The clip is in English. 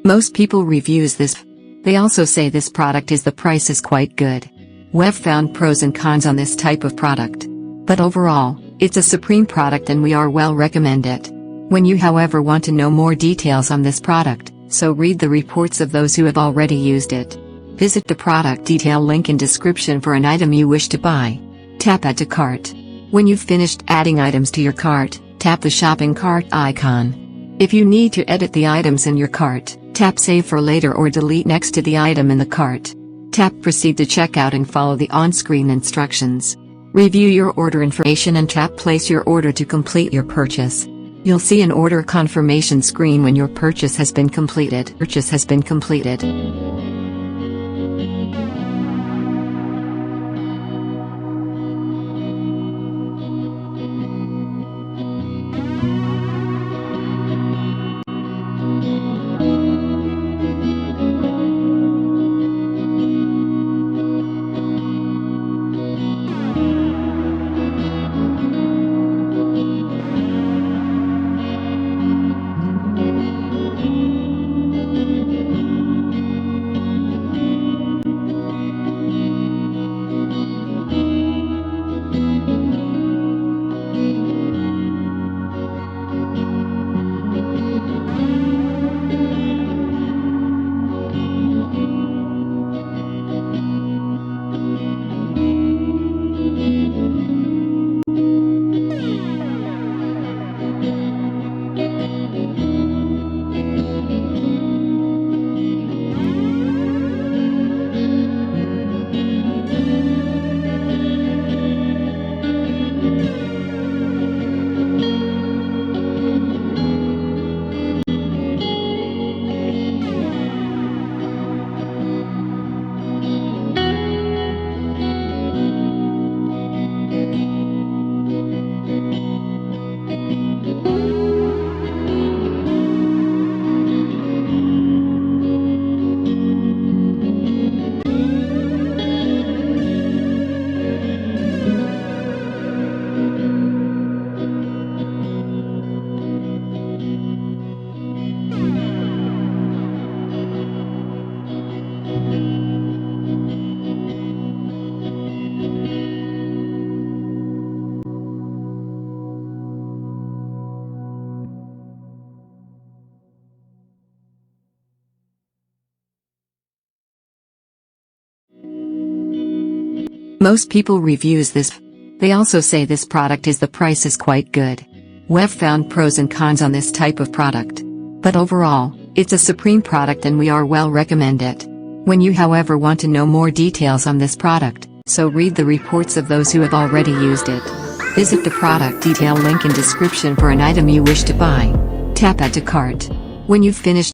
Most people reviews this. They also say this product is the price is quite good. We've found pros and cons on this type of product. But overall, it's a supreme product and we are well recommend it. When you however want to know more details on this product, so read the reports of those who have already used it. Visit the product detail link in description for an item you wish to buy. Tap Add to Cart. When you've finished adding items to your cart, tap the shopping cart icon. If you need to edit the items in your cart, tap Save for later or delete next to the item in the cart. Tap Proceed to checkout and follow the on-screen instructions. Review your order information and tap Place your order to complete your purchase. You'll see an order confirmation screen when your purchase has been completed. Most people reviews this. They also say this product is the price is quite good. We've found pros and cons on this type of product. But overall, it's a supreme product and we are well recommend it. When you however want to know more details on this product, so read the reports of those who have already used it. Visit the product detail link in description for an item you wish to buy. Tap Add to Cart. When you've finished